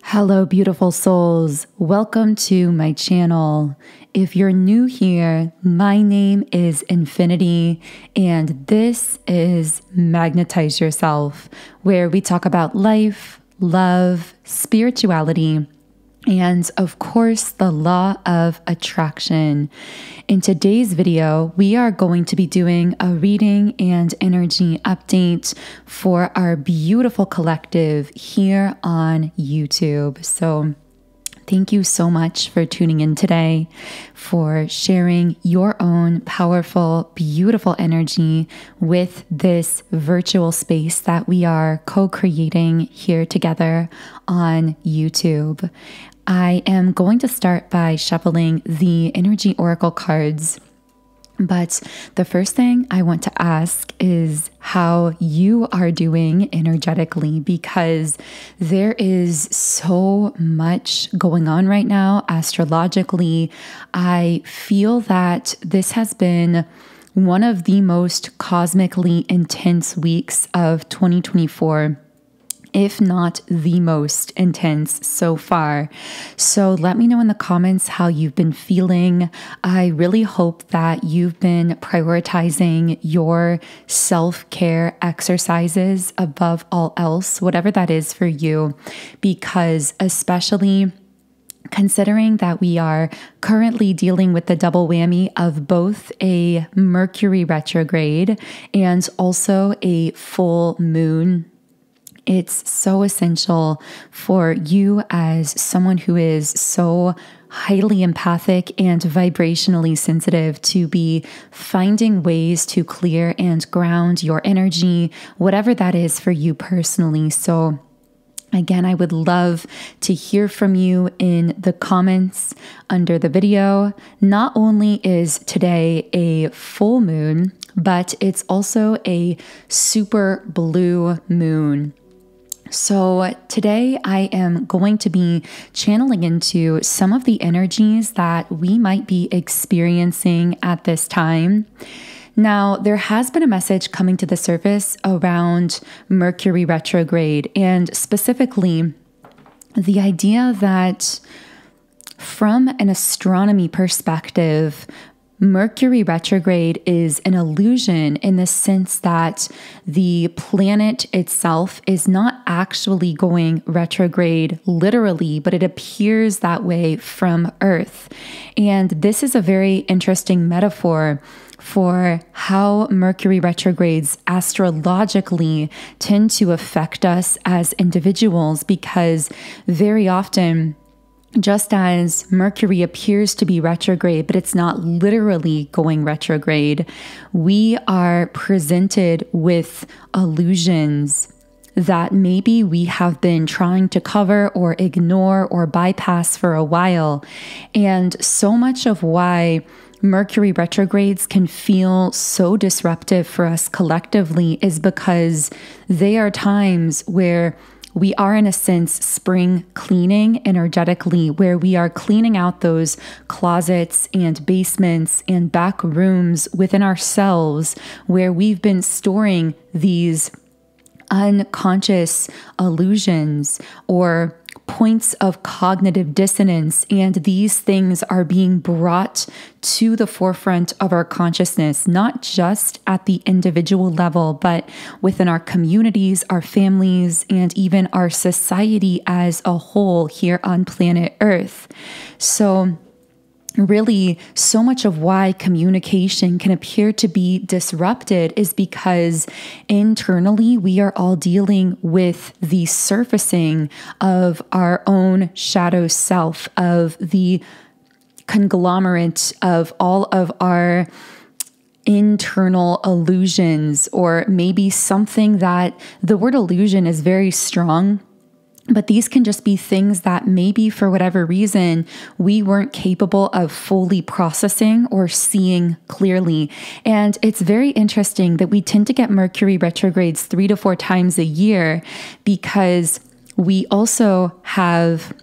Hello, beautiful souls. Welcome to my channel. If you're new here, my name is Infinity, and this is Magnetize Yourself, where we talk about life, love, spirituality, and of course, the law of attraction. In today's video, we are going to be doing a reading and energy update for our beautiful collective here on YouTube. So thank you so much for tuning in today, for sharing your own powerful, beautiful energy with this virtual space that we are co-creating here together on YouTube. I am going to start by shuffling the energy oracle cards. But the first thing I want to ask is how you are doing energetically, because there is so much going on right now astrologically. I feel that this has been one of the most cosmically intense weeks of 2024. If not the most intense so far. So let me know in the comments how you've been feeling. I really hope that you've been prioritizing your self-care exercises above all else, whatever that is for you, because especially considering that we are currently dealing with the double whammy of both a Mercury retrograde and also a full moon, it's so essential for you as someone who is so highly empathic and vibrationally sensitive to be finding ways to clear and ground your energy, whatever that is for you personally. So again, I would love to hear from you in the comments under the video. Not only is today a full moon, but it's also a super blue moon. So today I am going to be channeling into some of the energies that we might be experiencing at this time. Now, there has been a message coming to the surface around Mercury retrograde, and specifically the idea that from an astronomy perspective, Mercury retrograde is an illusion in the sense that the planet itself is not actually going retrograde literally, but it appears that way from Earth. And this is a very interesting metaphor for how Mercury retrogrades astrologically tend to affect us as individuals, because very often, just as Mercury appears to be retrograde, but it's not literally going retrograde, we are presented with illusions that maybe we have been trying to cover or ignore or bypass for a while. And so much of why Mercury retrogrades can feel so disruptive for us collectively is because they are times where we are, in a sense, spring cleaning energetically, where we are cleaning out those closets and basements and back rooms within ourselves where we've been storing these unconscious illusions or points of cognitive dissonance, and these things are being brought to the forefront of our consciousness, not just at the individual level, but within our communities, our families, and even our society as a whole here on planet Earth. So really, so much of why communication can appear to be disrupted is because internally we are all dealing with the surfacing of our own shadow self, of the conglomerate of all of our internal illusions, or maybe something that the word illusion is very strong. But these can just be things that maybe for whatever reason, we weren't capable of fully processing or seeing clearly. And it's very interesting that we tend to get Mercury retrogrades 3 to 4 times a year, because we also have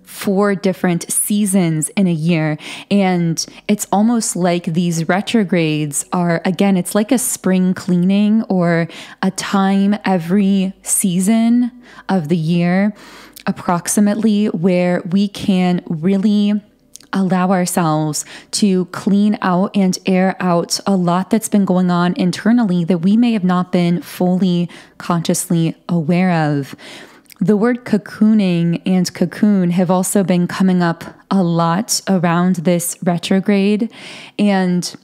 4 different seasons in a year. And it's almost like these retrogrades are, again, it's like a spring cleaning or a time every season of the year approximately where we can really allow ourselves to clean out and air out a lot that's been going on internally that we may have not been fully consciously aware of. The word cocooning and cocoon have also been coming up a lot around this retrograde. And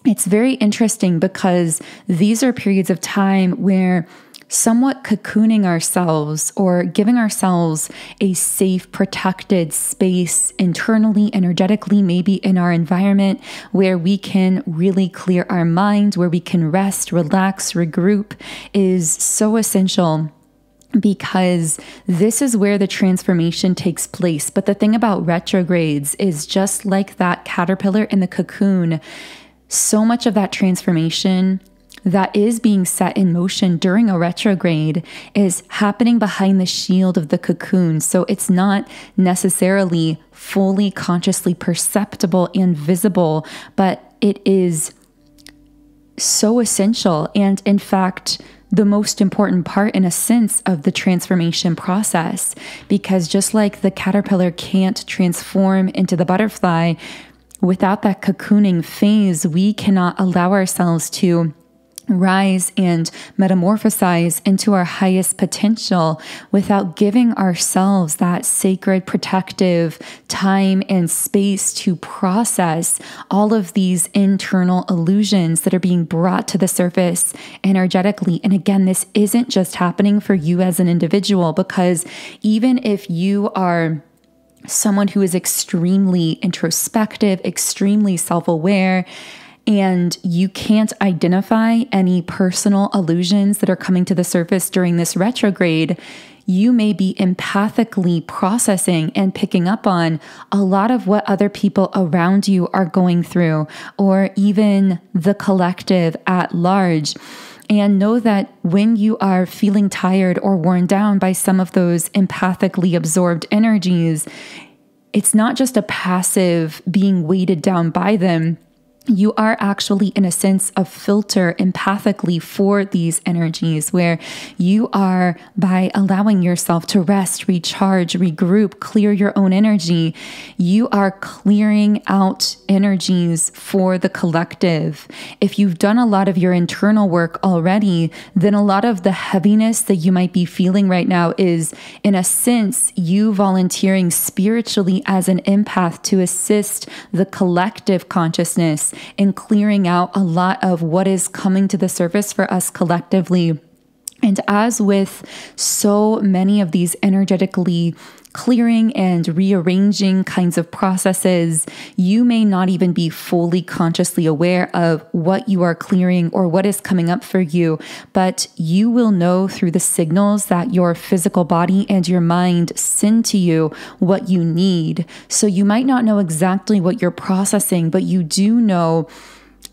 it's very interesting because these are periods of time where somewhat cocooning ourselves or giving ourselves a safe, protected space internally, energetically, maybe in our environment where we can really clear our minds, where we can rest, relax, regroup is so essential, because this is where the transformation takes place. But the thing about retrogrades is, just like that caterpillar in the cocoon, so much of that transformation that is being set in motion during a retrograde is happening behind the shield of the cocoon. So it's not necessarily fully consciously perceptible and visible, but it is so essential. And in fact, the most important part, in a sense, of the transformation process, because just like the caterpillar can't transform into the butterfly, without that cocooning phase, we cannot allow ourselves to rise and metamorphosize into our highest potential without giving ourselves that sacred, protective time and space to process all of these internal illusions that are being brought to the surface energetically. And again, this isn't just happening for you as an individual, because even if you are someone who is extremely introspective, extremely self-aware, and you can't identify any personal illusions that are coming to the surface during this retrograde, you may be empathically processing and picking up on a lot of what other people around you are going through, or even the collective at large. And know that when you are feeling tired or worn down by some of those empathically absorbed energies, it's not just a passive being weighted down by them. You are actually, in a sense, a filter empathically for these energies, where you are, by allowing yourself to rest, recharge, regroup, clear your own energy, you are clearing out energies for the collective. If you've done a lot of your internal work already, then a lot of the heaviness that you might be feeling right now is, in a sense, you volunteering spiritually as an empath to assist the collective consciousness in clearing out a lot of what is coming to the surface for us collectively. And as with so many of these energetically clearing and rearranging kinds of processes, you may not even be fully consciously aware of what you are clearing or what is coming up for you, but you will know through the signals that your physical body and your mind send to you what you need. So you might not know exactly what you're processing, but you do know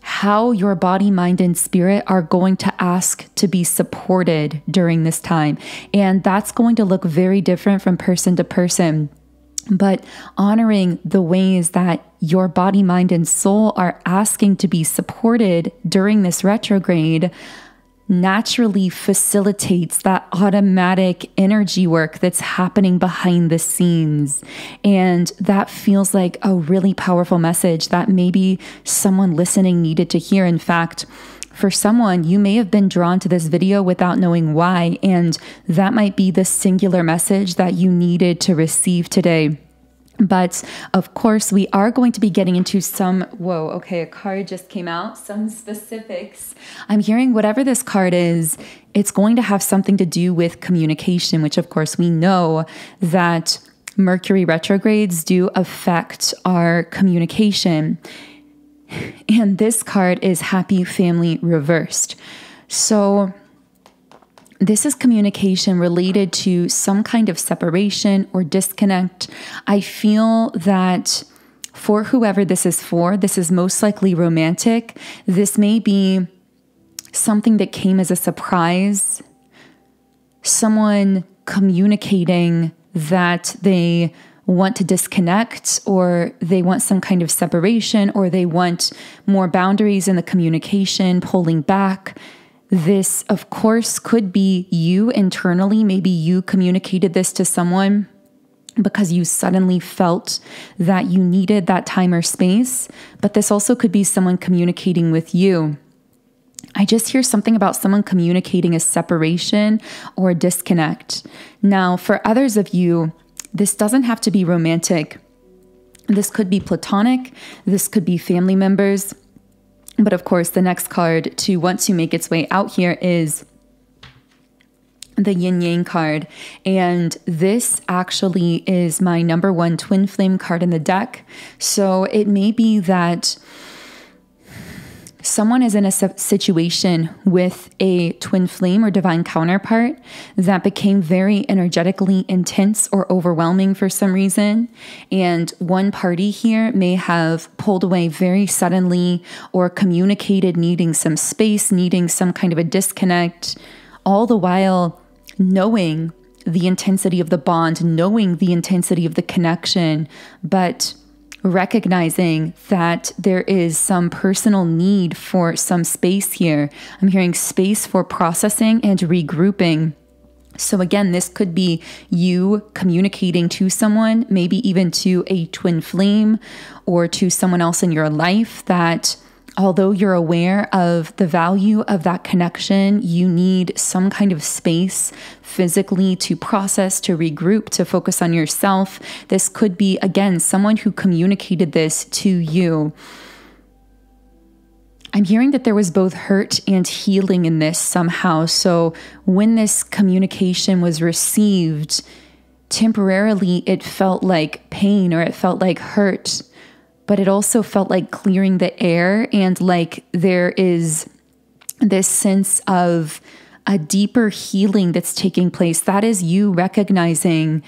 how your body, mind, and spirit are going to ask to be supported during this time. And that's going to look very different from person to person. But honoring the ways that your body, mind, and soul are asking to be supported during this retrograde naturally facilitates that automatic energy work that's happening behind the scenes. And that feels like a really powerful message that maybe someone listening needed to hear. In fact, for someone, you may have been drawn to this video without knowing why, and that might be the singular message that you needed to receive today. But of course, we are going to be getting into some, a card just came out, some specifics. I'm hearing whatever this card is, it's going to have something to do with communication, which of course we know that Mercury retrogrades do affect our communication. And this card is Happy Family reversed. So this is communication related to some kind of separation or disconnect. I feel that for whoever this is most likely romantic. This may be something that came as a surprise. Someone communicating that they want to disconnect, or they want some kind of separation, or they want more boundaries in the communication, pulling back. This, of course, could be you internally. Maybe you communicated this to someone because you suddenly felt that you needed that time or space. But this also could be someone communicating with you. I just hear something about someone communicating a separation or a disconnect. Now, for others of you, this doesn't have to be romantic. This could be platonic. This could be family members. But of course, the next card to want to make its way out here is the yin yang card. And this actually is my number one twin flame card in the deck. So it may be that someone is in a situation with a twin flame or divine counterpart that became very energetically intense or overwhelming for some reason. And one party here may have pulled away very suddenly or communicated needing some space, needing some kind of a disconnect, all the while knowing the intensity of the bond, knowing the intensity of the connection, but recognizing that there is some personal need for some space here. I'm hearing space for processing and regrouping. So again, this could be you communicating to someone, maybe even to a twin flame or to someone else in your life, that although you're aware of the value of that connection, you need some kind of space physically to process, to regroup, to focus on yourself. This could be, again, someone who communicated this to you. I'm hearing that there was both hurt and healing in this somehow. So when this communication was received, temporarily it felt like pain or it felt like hurt. But it also felt like clearing the air, and like there is this sense of a deeper healing that's taking place. That is you recognizing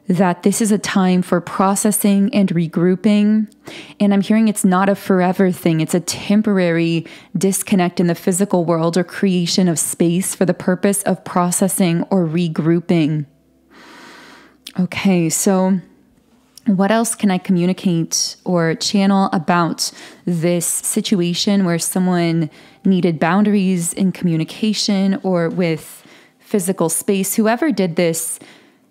that this is a time for processing and regrouping. And I'm hearing it's not a forever thing. It's a temporary disconnect in the physical world or creation of space for the purpose of processing or regrouping. Okay, so what else can I communicate or channel about this situation where someone needed boundaries in communication or with physical space? Whoever did this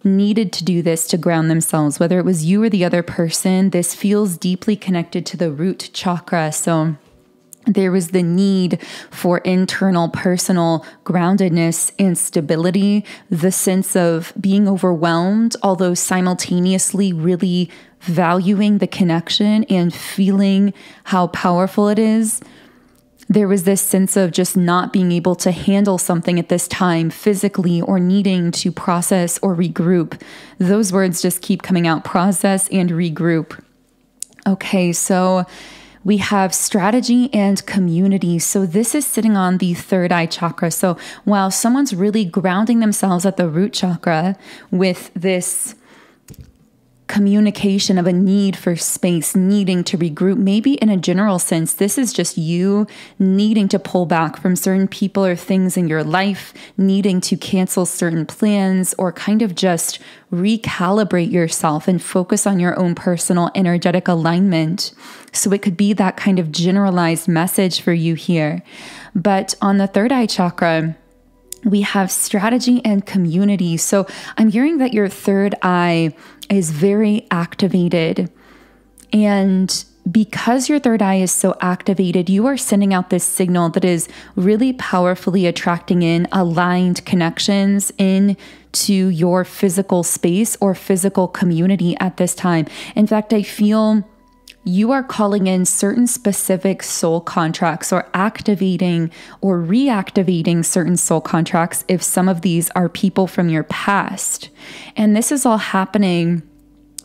needed to do this to ground themselves, whether it was you or the other person. This feels deeply connected to the root chakra. So there was the need for internal personal groundedness and stability, the sense of being overwhelmed, although simultaneously really valuing the connection and feeling how powerful it is. There was this sense of just not being able to handle something at this time physically or needing to process or regroup. Those words just keep coming out, process and regroup. Okay, so we have strategy and community. So this is sitting on the third eye chakra. So while someone's really grounding themselves at the root chakra with this communication of a need for space, needing to regroup, maybe in a general sense, this is just you needing to pull back from certain people or things in your life, needing to cancel certain plans, or kind of just recalibrate yourself and focus on your own personal energetic alignment. So it could be that kind of generalized message for you here. But on the third eye chakra, we have strategy and community. So I'm hearing that your third eye is very activated. And because your third eye is so activated, you are sending out this signal that is really powerfully attracting in aligned connections into your physical space or physical community at this time. In fact, I feel you are calling in certain specific soul contracts or activating or reactivating certain soul contracts if some of these are people from your past. And this is all happening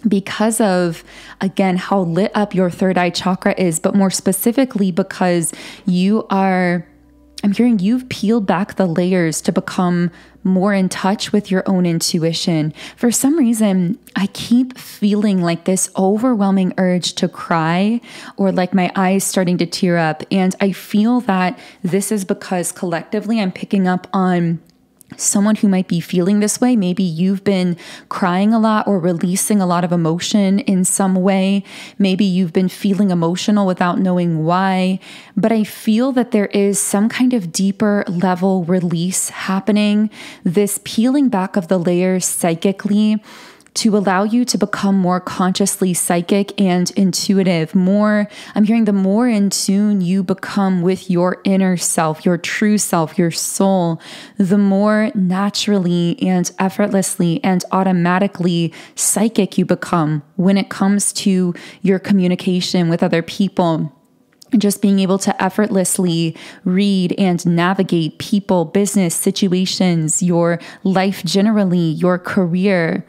because of, again, how lit up your third eye chakra is, but more specifically because I'm hearing you've peeled back the layers to become more in touch with your own intuition. For some reason, I keep feeling like this overwhelming urge to cry, or like my eyes starting to tear up. And I feel that this is because collectively I'm picking up on someone who might be feeling this way. Maybe you've been crying a lot or releasing a lot of emotion in some way. Maybe you've been feeling emotional without knowing why. But I feel that there is some kind of deeper level release happening, this peeling back of the layers psychically, to allow you to become more consciously psychic and intuitive. I'm hearing the more in tune you become with your inner self, your true self, your soul, the more naturally and effortlessly and automatically psychic you become when it comes to your communication with other people. And just being able to effortlessly read and navigate people, business, situations, your life generally, your career.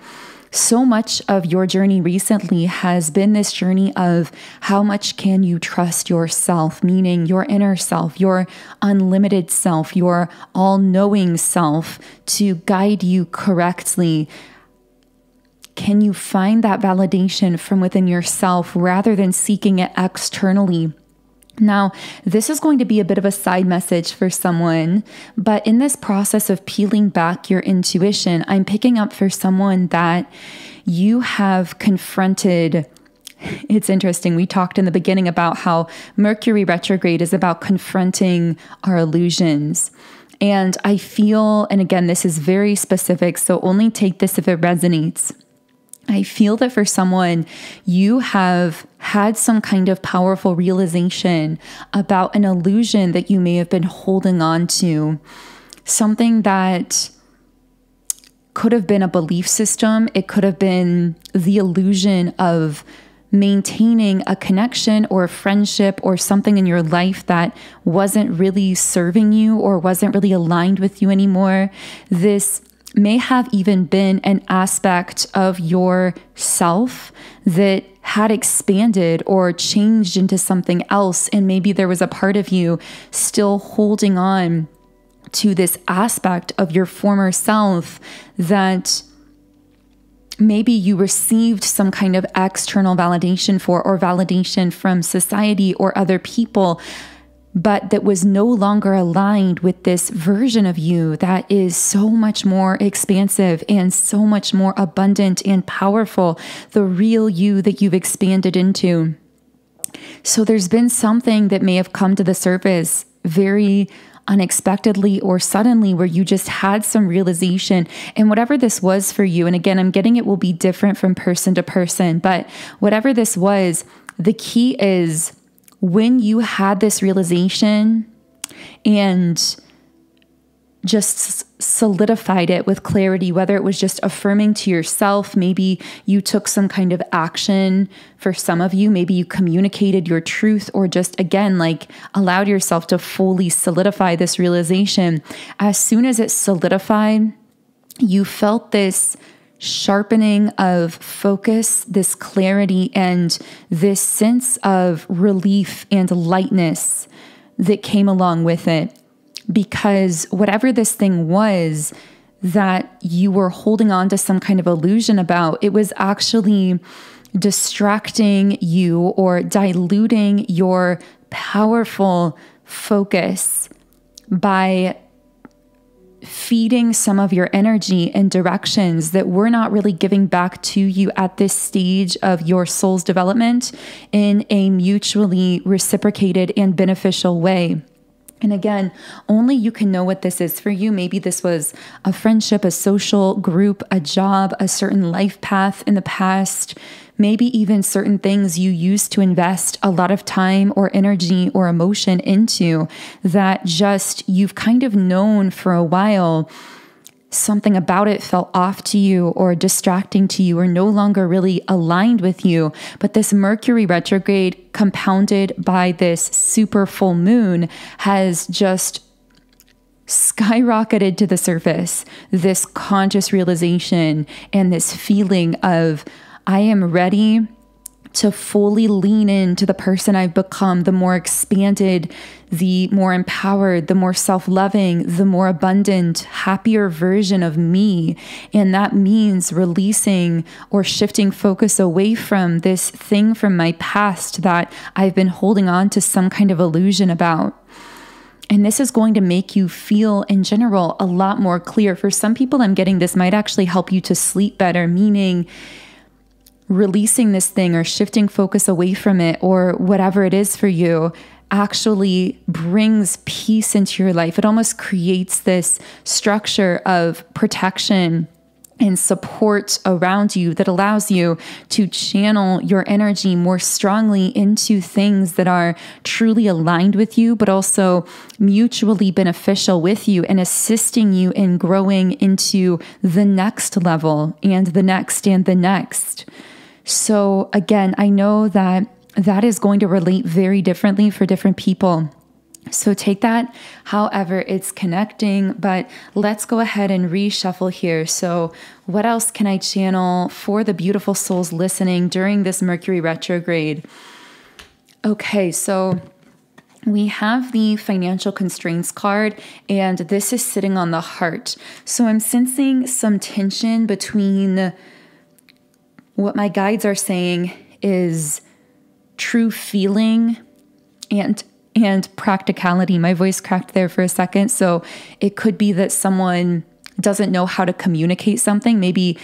So much of your journey recently has been this journey of how much can you trust yourself, meaning your inner self, your unlimited self, your all-knowing self to guide you correctly. Can you find that validation from within yourself rather than seeking it externally? Now, this is going to be a bit of a side message for someone, but in this process of peeling back your intuition, I'm picking up for someone that you have confronted. It's interesting. We talked in the beginning about how Mercury retrograde is about confronting our illusions. And I feel, and again, this is very specific, so only take this if it resonates. I feel that for someone, you have had some kind of powerful realization about an illusion that you may have been holding on to, something that could have been a belief system. It could have been the illusion of maintaining a connection or a friendship or something in your life that wasn't really serving you or wasn't really aligned with you anymore. This may have even been an aspect of yourself that had expanded or changed into something else. And maybe there was a part of you still holding on to this aspect of your former self that maybe you received some kind of external validation for, or validation from society or other people, but that was no longer aligned with this version of you that is so much more expansive and so much more abundant and powerful, the real you that you've expanded into. So there's been something that may have come to the surface very unexpectedly or suddenly where you just had some realization. And whatever this was for you, and again, I'm getting it will be different from person to person, but whatever this was, the key is when you had this realization and just solidified it with clarity, whether it was just affirming to yourself, maybe you took some kind of action. For some of you, maybe you communicated your truth, or just, again, like allowed yourself to fully solidify this realization. As soon as it solidified, you felt this sharpening of focus, this clarity, and this sense of relief and lightness that came along with it. Because whatever this thing was that you were holding on to some kind of illusion about, it was actually distracting you or diluting your powerful focus by feeding some of your energy in directions that were not really giving back to you at this stage of your soul's development in a mutually reciprocated and beneficial way. And again, only you can know what this is for you. Maybe this was a friendship, a social group, a job, a certain life path in the past, maybe even certain things you used to invest a lot of time or energy or emotion into that just you've kind of known for a while. Something about it felt off to you or distracting to you or no longer really aligned with you. But this Mercury retrograde compounded by this super full moon has just skyrocketed to the surface, this conscious realization and this feeling of, I am ready to fully lean into the person I've become, the more expanded, the more empowered, the more self-loving, the more abundant, happier version of me. And that means releasing or shifting focus away from this thing from my past that I've been holding on to some kind of illusion about. And this is going to make you feel, in general, a lot more clear. For some people, I'm getting this might actually help you to sleep better, meaning releasing this thing or shifting focus away from it or whatever it is for you actually brings peace into your life. It almost creates this structure of protection and support around you that allows you to channel your energy more strongly into things that are truly aligned with you, but also mutually beneficial with you and assisting you in growing into the next level and the next and the next. So again, I know that that is going to relate very differently for different people. So take that however it's connecting, but let's go ahead and reshuffle here. So what else can I channel for the beautiful souls listening during this Mercury retrograde? Okay, so we have the financial constraints card, and this is sitting on the heart. So I'm sensing some tension between what my guides are saying is true feeling and practicality. My voice cracked there for a second. So it could be that someone doesn't know how to communicate something. Maybe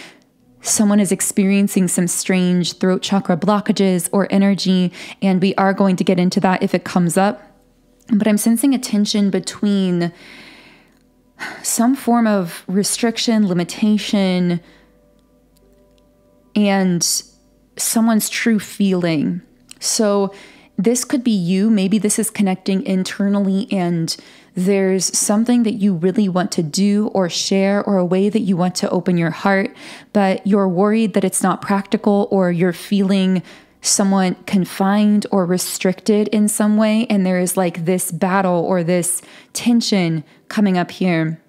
someone is experiencing some strange throat chakra blockages or energy, and we are going to get into that if it comes up. But I'm sensing a tension between some form of restriction, limitation, and someone's true feeling. So this could be you. Maybe this is connecting internally and there's something that you really want to do or share or a way that you want to open your heart, but you're worried that it's not practical or you're feeling somewhat confined or restricted in some way. And there is like this battle or this tension coming up here.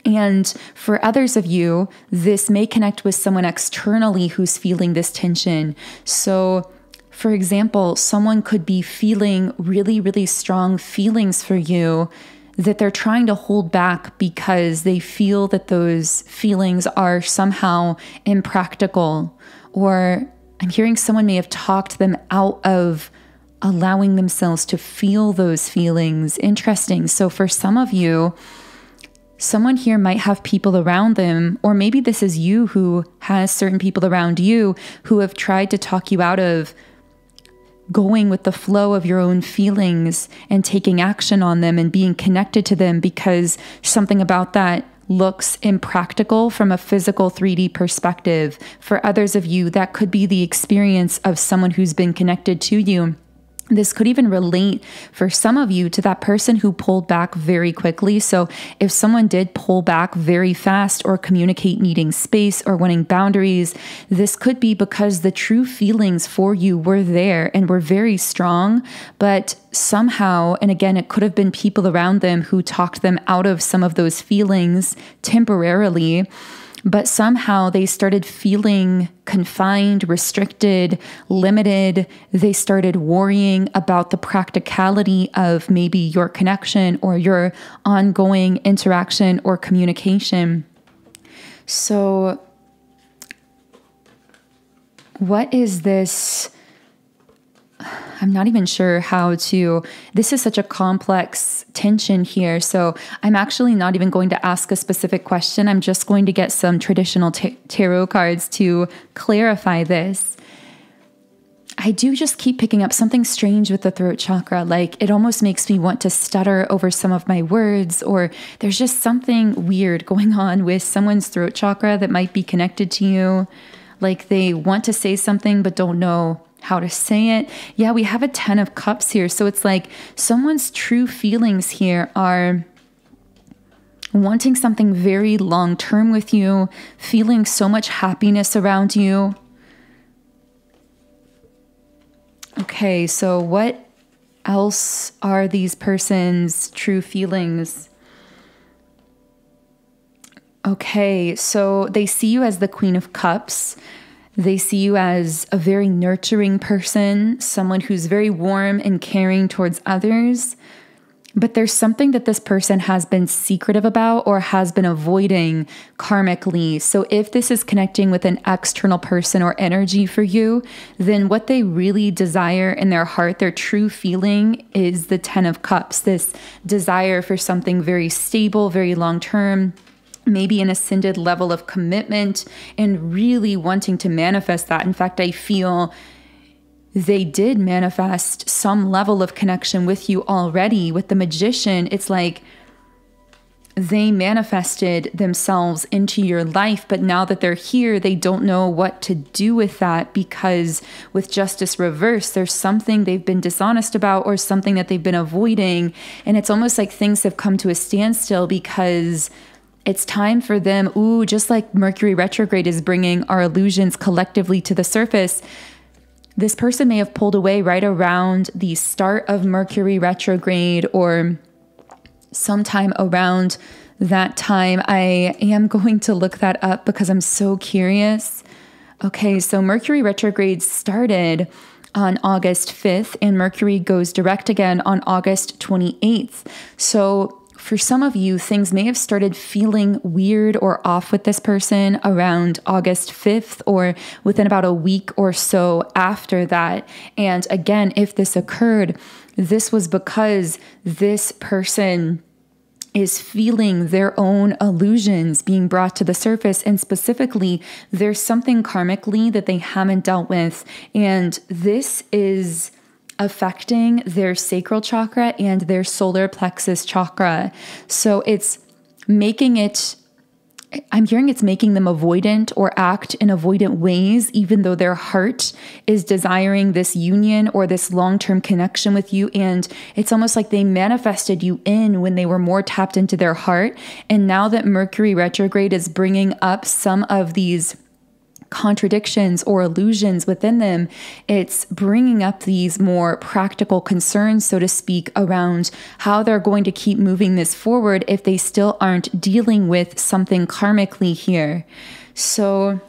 And for others of you, this may connect with someone externally who's feeling this tension. So for example, someone could be feeling really, really strong feelings for you that they're trying to hold back because they feel that those feelings are somehow impractical. Or I'm hearing someone may have talked them out of allowing themselves to feel those feelings. Interesting. So for some of you, someone here might have people around them, or maybe this is you who has certain people around you who have tried to talk you out of going with the flow of your own feelings and taking action on them and being connected to them because something about that looks impractical from a physical 3D perspective. For others of you, that could be the experience of someone who's been connected to you. This could even relate for some of you to that person who pulled back very quickly. So if someone did pull back very fast or communicate needing space or wanting boundaries, this could be because the true feelings for you were there and were very strong, but somehow, and again, it could have been people around them who talked them out of some of those feelings temporarily. But somehow they started feeling confined, restricted, limited. They started worrying about the practicality of maybe your connection or your ongoing interaction or communication. So what is this? I'm not even sure how to, this is such a complex tension here. So I'm actually not even going to ask a specific question. I'm just going to get some traditional tarot cards to clarify this. I do just keep picking up something strange with the throat chakra. Like it almost makes me want to stutter over some of my words, or there's just something weird going on with someone's throat chakra that might be connected to you. Like they want to say something, but don't know how to say it. Yeah, we have a 10 of cups here. So it's like someone's true feelings here are wanting something very long-term with you, feeling so much happiness around you. Okay, so what else are these person's true feelings? Okay, so they see you as the Queen of Cups. They see you as a very nurturing person, someone who's very warm and caring towards others. but there's something that this person has been secretive about or has been avoiding karmically. So if this is connecting with an external person or energy for you, then what they really desire in their heart, their true feeling, is the 10 of Cups, this desire for something very stable, very long-term, maybe an ascended level of commitment, and really wanting to manifest that. In fact, I feel they did manifest some level of connection with you already. With the Magician, it's like they manifested themselves into your life, but now that they're here, they don't know what to do with that, because with Justice reversed, there's something they've been dishonest about or something that they've been avoiding. And it's almost like things have come to a standstill because it's time for them. Ooh, just like Mercury retrograde is bringing our illusions collectively to the surface, this person may have pulled away right around the start of Mercury retrograde or sometime around that time. I am going to look that up because I'm so curious. Okay, so Mercury retrograde started on August 5th and Mercury goes direct again on August 28th. So for some of you, things may have started feeling weird or off with this person around August 5th or within about a week or so after that. And again, if this occurred, this was because this person is feeling their own illusions being brought to the surface. And specifically, there's something karmically that they haven't dealt with. And this is affecting their sacral chakra and their solar plexus chakra. So it's making it, I'm hearing it's making them avoidant or act in avoidant ways, even though their heart is desiring this union or this long-term connection with you. And it's almost like they manifested you in when they were more tapped into their heart. And now that Mercury retrograde is bringing up some of these contradictions or illusions within them, it's bringing up these more practical concerns, so to speak, around how they're going to keep moving this forward if they still aren't dealing with something karmically here. So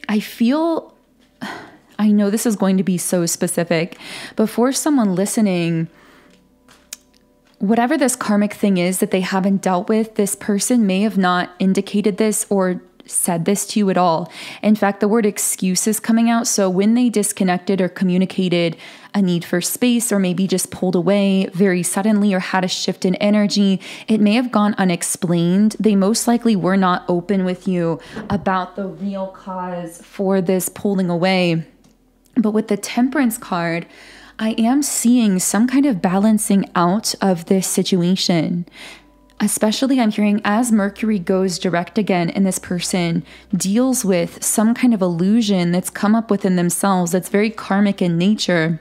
I feel, I know this is going to be so specific, but for someone listening, whatever this karmic thing is that they haven't dealt with, this person may have not indicated this or said this to you at all. In fact, the word excuse is coming out. So when they disconnected or communicated a need for space or maybe just pulled away very suddenly or had a shift in energy, it may have gone unexplained. They most likely were not open with you about the real cause for this pulling away. But with the Temperance card, I am seeing some kind of balancing out of this situation. Especially I'm hearing as Mercury goes direct again and this person deals with some kind of illusion that's come up within themselves that's very karmic in nature,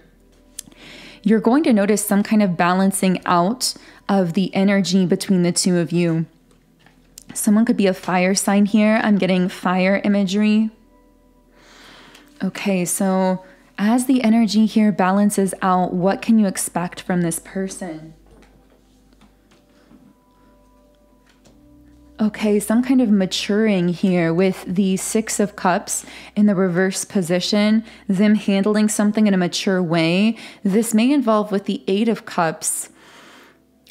you're going to notice some kind of balancing out of the energy between the two of you. Someone could be a fire sign here. I'm getting fire imagery. Okay, so as the energy here balances out, what can you expect from this person? Okay, some kind of maturing here with the Six of Cups in the reverse position, them handling something in a mature way. This may involve with the Eight of Cups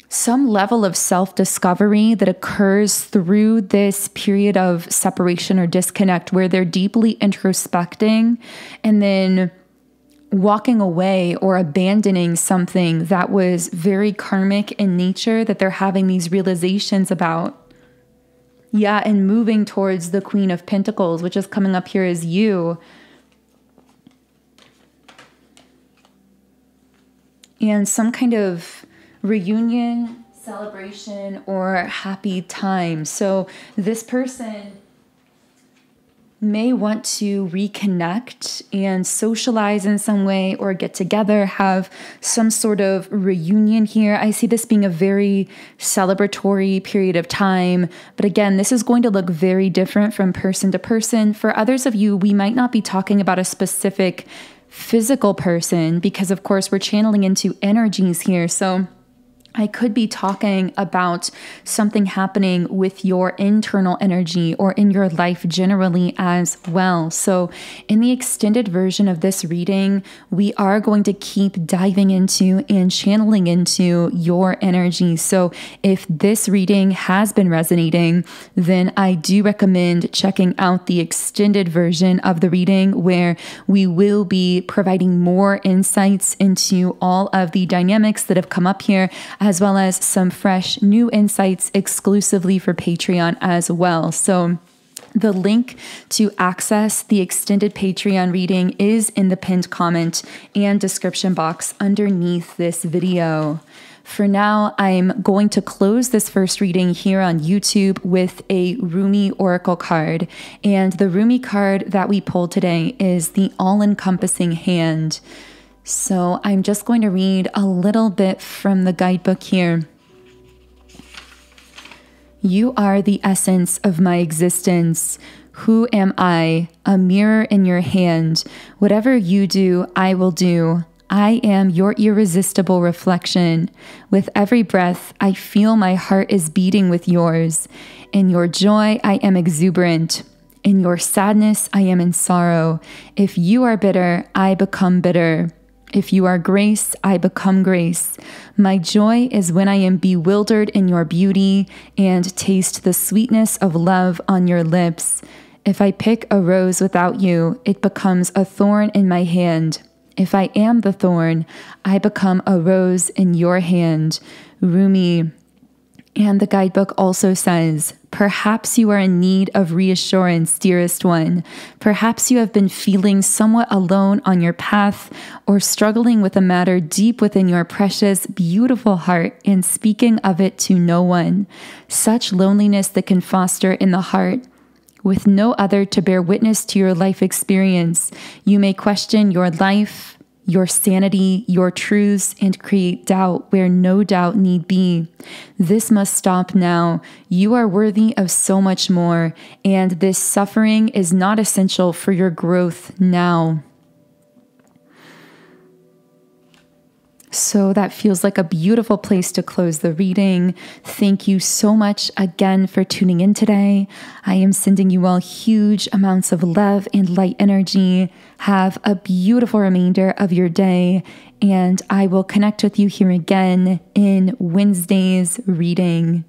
some level of self-discovery that occurs through this period of separation or disconnect where they're deeply introspecting and then walking away or abandoning something that was very karmic in nature that they're having these realizations about. Yeah, and moving towards the Queen of Pentacles, which is coming up here as you. And some kind of reunion, celebration, or happy time. So this person may want to reconnect and socialize in some way or get together, have some sort of reunion here. I see this being a very celebratory period of time. But again, this is going to look very different from person to person. For others of you, we might not be talking about a specific physical person because, of course, we're channeling into energies here. So I could be talking about something happening with your internal energy or in your life generally as well. So in the extended version of this reading, we are going to keep diving into and channeling into your energy. So if this reading has been resonating, then I do recommend checking out the extended version of the reading, where we will be providing more insights into all of the dynamics that have come up here, as well as some fresh new insights exclusively for Patreon as well. So the link to access the extended Patreon reading is in the pinned comment and description box underneath this video. For now, I'm going to close this first reading here on YouTube with a Rumi Oracle card. And the Rumi card that we pulled today is the All-Encompassing Hand. So I'm just going to read a little bit from the guidebook here. You are the essence of my existence. Who am I? A mirror in your hand. Whatever you do, I will do. I am your irresistible reflection. With every breath, I feel my heart is beating with yours. In your joy, I am exuberant. In your sadness, I am in sorrow. If you are bitter, I become bitter. If you are grace, I become grace. My joy is when I am bewildered in your beauty and taste the sweetness of love on your lips. If I pick a rose without you, it becomes a thorn in my hand. If I am the thorn, I become a rose in your hand. Rumi. And the guidebook also says, perhaps you are in need of reassurance, dearest one. Perhaps you have been feeling somewhat alone on your path, or struggling with a matter deep within your precious, beautiful heart and speaking of it to no one. Such loneliness that can foster in the heart. With no other to bear witness to your life experience, you may question your life, your sanity, your truths, and create doubt where no doubt need be. This must stop now. You are worthy of so much more, and this suffering is not essential for your growth now. So that feels like a beautiful place to close the reading. Thank you so much again for tuning in today. I am sending you all huge amounts of love and light energy. Have a beautiful remainder of your day, and I will connect with you here again in Wednesday's reading.